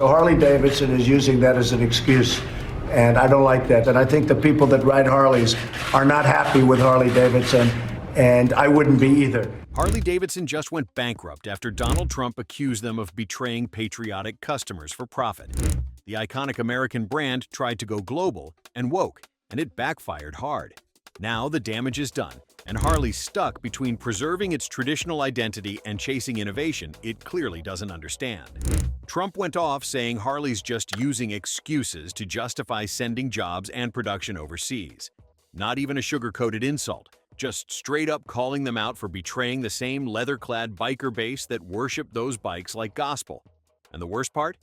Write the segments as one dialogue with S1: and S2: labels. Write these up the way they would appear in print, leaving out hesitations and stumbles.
S1: Harley Davidson is using that as an excuse, and I don't like that. And I think the people that ride Harleys are not happy with Harley Davidson, and I wouldn't be either.
S2: Harley Davidson just went bankrupt after Donald Trump accused them of betraying patriotic customers for profit. The iconic American brand tried to go global and woke, and it backfired hard. Now the damage is done, and Harley's stuck between preserving its traditional identity and chasing innovation it clearly doesn't understand. Trump went off saying Harley's just using excuses to justify sending jobs and production overseas. Not even a sugar-coated insult, just straight up calling them out for betraying the same leather-clad biker base that worship those bikes like gospel. And the worst part?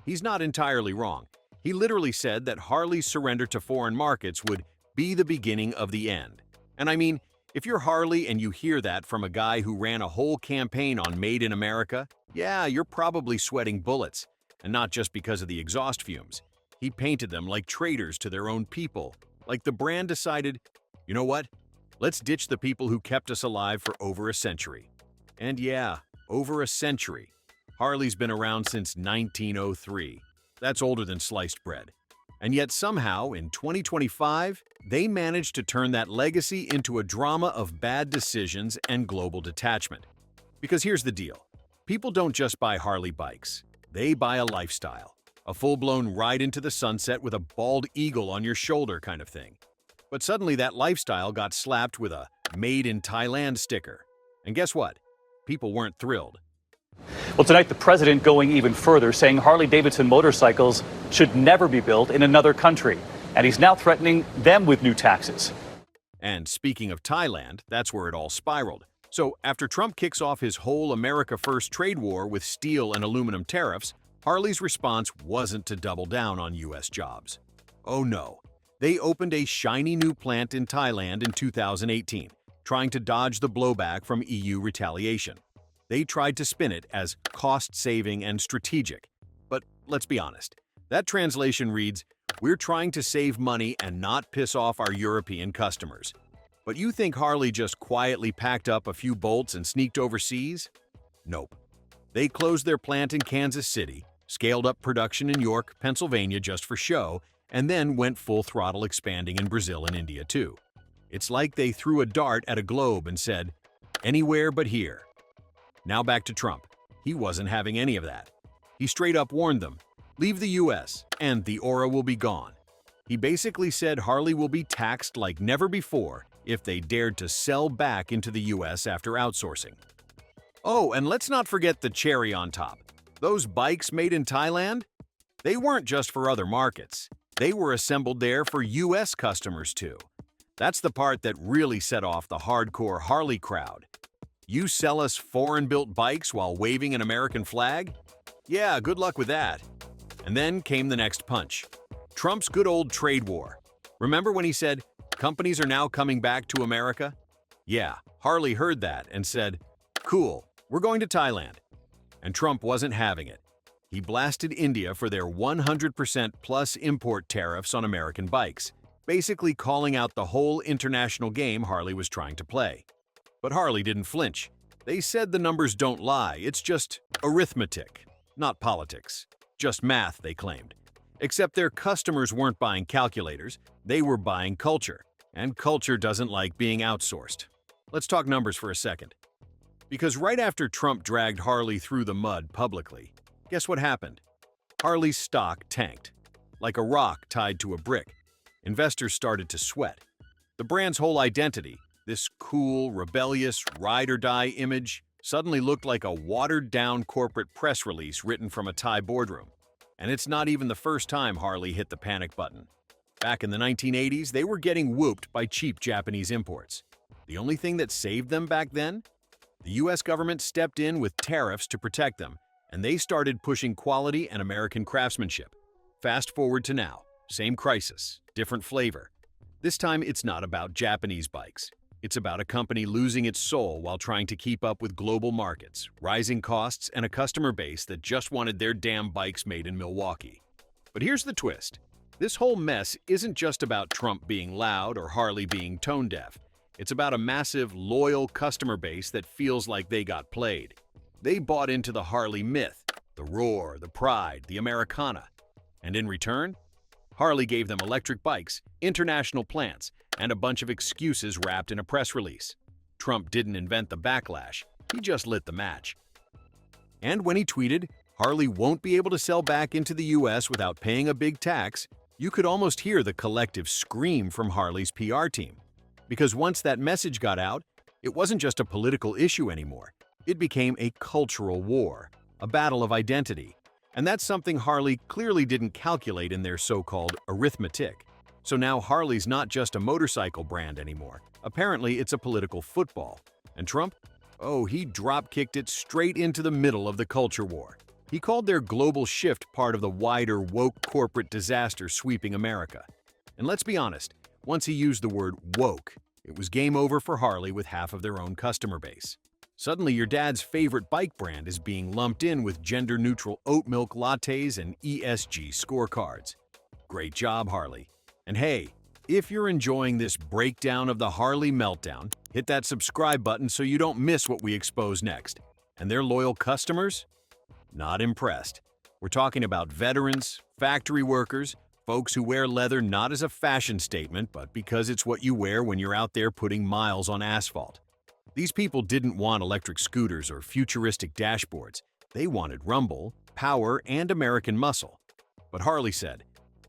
S2: He's not entirely wrong. He literally said that Harley's surrender to foreign markets would be the beginning of the end. And I mean, if you're Harley and you hear that from a guy who ran a whole campaign on Made in America, yeah, you're probably sweating bullets. And not just because of the exhaust fumes. He painted them like traitors to their own people. Like the brand decided, you know what? Let's ditch the people who kept us alive for over a century. And yeah, over a century. Harley's been around since 1903. That's older than sliced bread. And yet somehow, in 2025, they managed to turn that legacy into a drama of bad decisions and global detachment. Because here's the deal. People don't just buy Harley bikes. They buy a lifestyle. A full-blown ride into the sunset with a bald eagle on your shoulder kind of thing. But suddenly that lifestyle got slapped with a Made in Thailand sticker. And guess what? People weren't thrilled.
S3: Well, tonight the president going even further, saying Harley-Davidson motorcycles should never be built in another country. And he's now threatening them with new taxes.
S2: And speaking of Thailand, that's where it all spiraled. So after Trump kicks off his whole America First trade war with steel and aluminum tariffs, Harley's response wasn't to double down on U.S. jobs. Oh no. They opened a shiny new plant in Thailand in 2018, trying to dodge the blowback from EU retaliation. They tried to spin it as cost-saving and strategic. But let's be honest, that translation reads, "We're trying to save money and not piss off our European customers." But you think Harley just quietly packed up a few bolts and sneaked overseas? Nope. They closed their plant in Kansas City, scaled up production in York, Pennsylvania just for show, and then went full throttle expanding in Brazil and India too. It's like they threw a dart at a globe and said, anywhere but here. Now back to Trump. He wasn't having any of that. He straight up warned them, leave the US and the aura will be gone. He basically said Harley will be taxed like never before if they dared to sell back into the US after outsourcing. Oh, and let's not forget the cherry on top. Those bikes made in Thailand? They weren't just for other markets. They were assembled there for US customers too. That's the part that really set off the hardcore Harley crowd. You sell us foreign-built bikes while waving an American flag? Yeah, good luck with that. And then came the next punch. Trump's good old trade war. Remember when he said, companies are now coming back to America? Yeah, Harley heard that and said, cool, we're going to Thailand. And Trump wasn't having it. He blasted India for their 100% plus import tariffs on American bikes, basically calling out the whole international game Harley was trying to play. But Harley didn't flinch. They said the numbers don't lie, it's just arithmetic, not politics. Just math, they claimed. Except their customers weren't buying calculators, they were buying culture. And culture doesn't like being outsourced. Let's talk numbers for a second. Because right after Trump dragged Harley through the mud publicly, guess what happened? Harley's stock tanked. Like a rock tied to a brick. Investors started to sweat. The brand's whole identity, this cool, rebellious, ride-or-die image, suddenly looked like a watered-down corporate press release written from a Thai boardroom. And it's not even the first time Harley hit the panic button. Back in the 1980s, they were getting whooped by cheap Japanese imports. The only thing that saved them back then? The US government stepped in with tariffs to protect them, and they started pushing quality and American craftsmanship. Fast forward to now, same crisis, different flavor. This time it's not about Japanese bikes. It's about a company losing its soul while trying to keep up with global markets, rising costs, and a customer base that just wanted their damn bikes made in Milwaukee. But here's the twist. This whole mess isn't just about Trump being loud or Harley being tone deaf. It's about a massive, loyal customer base that feels like they got played. They bought into the Harley myth, The roar, the pride, the Americana. And in return, Harley gave them electric bikes, international plants, and a bunch of excuses wrapped in a press release. Trump didn't invent the backlash, he just lit the match. And when he tweeted, Harley won't be able to sell back into the US without paying a big tax, you could almost hear the collective scream from Harley's PR team. Because once that message got out, it wasn't just a political issue anymore. It became a cultural war, a battle of identity. And that's something Harley clearly didn't calculate in their so-called arithmetic. So now Harley's not just a motorcycle brand anymore. Apparently, it's a political football. And Trump? Oh, he drop-kicked it straight into the middle of the culture war. He called their global shift part of the wider woke corporate disaster sweeping America. And let's be honest, once he used the word woke, it was game over for Harley with half of their own customer base. Suddenly, your dad's favorite bike brand is being lumped in with gender-neutral oat milk lattes and ESG scorecards. Great job, Harley. And hey, if you're enjoying this breakdown of the Harley meltdown, hit that subscribe button so you don't miss what we expose next. And their loyal customers? Not impressed. We're talking about veterans, factory workers, folks who wear leather not as a fashion statement, but because it's what you wear when you're out there putting miles on asphalt. These people didn't want electric scooters or futuristic dashboards. They wanted rumble, power, and American muscle. But Harley said,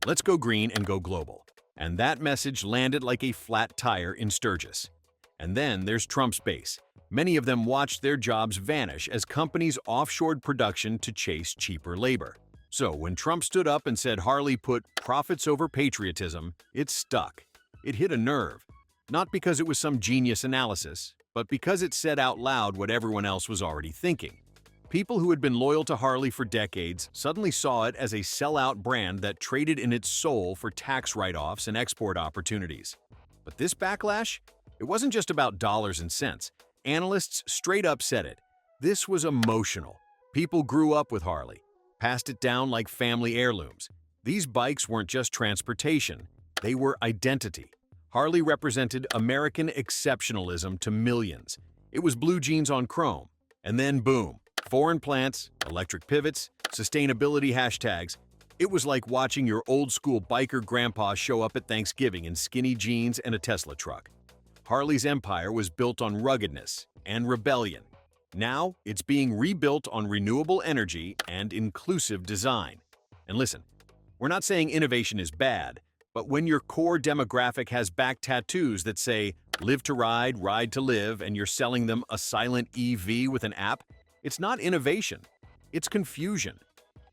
S2: let's go green and go global. And that message landed like a flat tire in Sturgis. And then there's Trump's base. Many of them watched their jobs vanish as companies offshored production to chase cheaper labor. So when Trump stood up and said Harley put profits over patriotism, it stuck. It hit a nerve. Not because it was some genius analysis, but because it said out loud what everyone else was already thinking. People who had been loyal to Harley for decades suddenly saw it as a sellout brand that traded in its soul for tax write-offs and export opportunities. But this backlash? It wasn't just about dollars and cents. Analysts straight up said it. This was emotional. People grew up with Harley, passed it down like family heirlooms. These bikes weren't just transportation, they were identity. Harley represented American exceptionalism to millions. It was blue jeans on chrome. And then boom, foreign plants, electric pivots, sustainability hashtags. It was like watching your old-school biker grandpa show up at Thanksgiving in skinny jeans and a Tesla truck. Harley's empire was built on ruggedness and rebellion. Now, it's being rebuilt on renewable energy and inclusive design. And listen, we're not saying innovation is bad, but when your core demographic has back tattoos that say, live to ride, ride to live, and you're selling them a silent EV with an app, it's not innovation, it's confusion.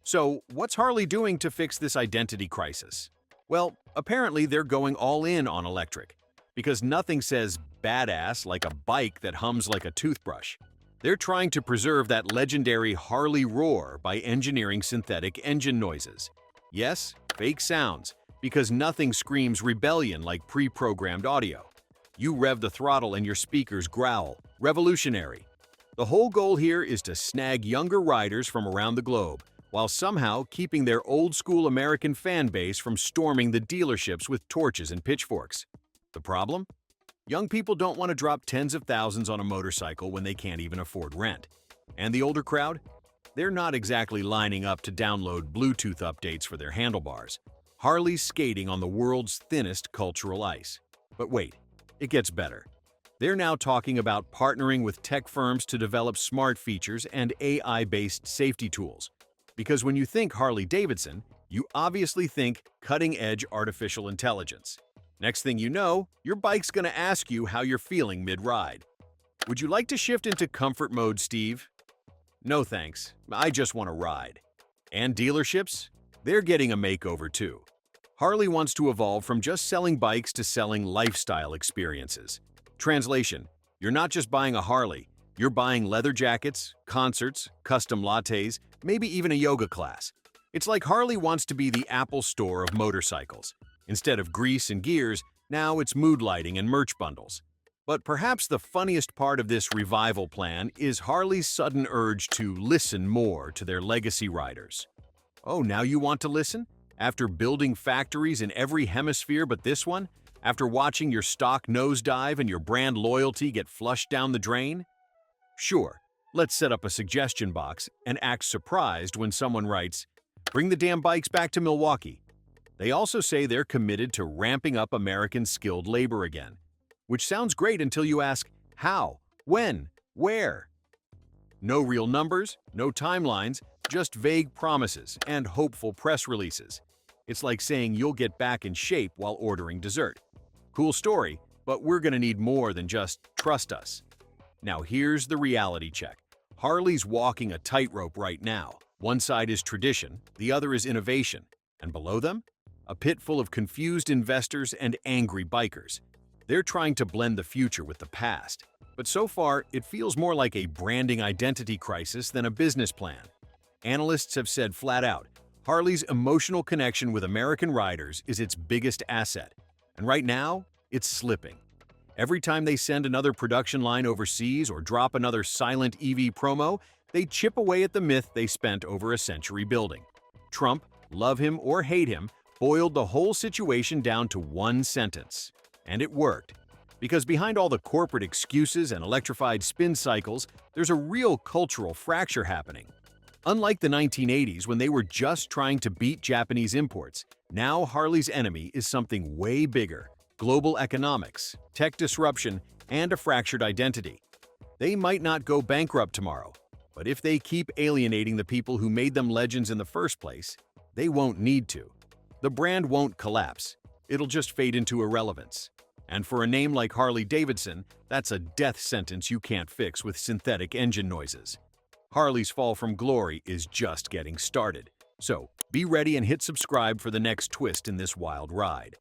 S2: So, what's Harley doing to fix this identity crisis? Well, apparently they're going all in on electric, because nothing says badass like a bike that hums like a toothbrush. They're trying to preserve that legendary Harley roar by engineering synthetic engine noises. Yes, fake sounds, because nothing screams rebellion like pre-programmed audio. You rev the throttle and your speakers growl. Revolutionary. The whole goal here is to snag younger riders from around the globe, while somehow keeping their old-school American fan base from storming the dealerships with torches and pitchforks. The problem? Young people don't want to drop tens of thousands on a motorcycle when they can't even afford rent. And the older crowd? They're not exactly lining up to download Bluetooth updates for their handlebars. Harley's skating on the world's thinnest cultural ice. But wait, it gets better. They're now talking about partnering with tech firms to develop smart features and AI-based safety tools. Because when you think Harley Davidson, you obviously think cutting-edge artificial intelligence. Next thing you know, your bike's gonna ask you how you're feeling mid-ride. Would you like to shift into comfort mode, Steve? No thanks, I just want to ride. And dealerships? They're getting a makeover too. Harley wants to evolve from just selling bikes to selling lifestyle experiences. Translation: you're not just buying a Harley, you're buying leather jackets, concerts, custom lattes, maybe even a yoga class. It's like Harley wants to be the Apple Store of motorcycles. Instead of grease and gears, now it's mood lighting and merch bundles. But perhaps the funniest part of this revival plan is Harley's sudden urge to listen more to their legacy riders. Oh, now you want to listen? After building factories in every hemisphere but this one? After watching your stock nosedive and your brand loyalty get flushed down the drain? Sure, Let's set up a suggestion box and act surprised when someone writes, "Bring the damn bikes back to Milwaukee." They also say they're committed to ramping up American skilled labor again, which sounds great until you ask, how, when, where? No real numbers, no timelines, just vague promises and hopeful press releases. It's like saying you'll get back in shape while ordering dessert. Cool story, but we're gonna need more than just trust us. Now here's the reality check. Harley's walking a tightrope right now. One side is tradition, the other is innovation. And below them? A pit full of confused investors and angry bikers. They're trying to blend the future with the past. But so far, it feels more like a branding identity crisis than a business plan. Analysts have said flat out, Harley's emotional connection with American riders is its biggest asset. And right now, it's slipping. Every time they send another production line overseas or drop another silent EV promo, they chip away at the myth they spent over a century building. Trump, love him or hate him, boiled the whole situation down to one sentence. And it worked. Because behind all the corporate excuses and electrified spin cycles, there's a real cultural fracture happening. Unlike the 1980s when they were just trying to beat Japanese imports, now Harley's enemy is something way bigger: global economics, tech disruption, and a fractured identity. They might not go bankrupt tomorrow, but if they keep alienating the people who made them legends in the first place, they won't need to. The brand won't collapse, it'll just fade into irrelevance. And for a name like Harley Davidson, that's a death sentence you can't fix with synthetic engine noises. Harley's fall from glory is just getting started. So, be ready and hit subscribe for the next twist in this wild ride.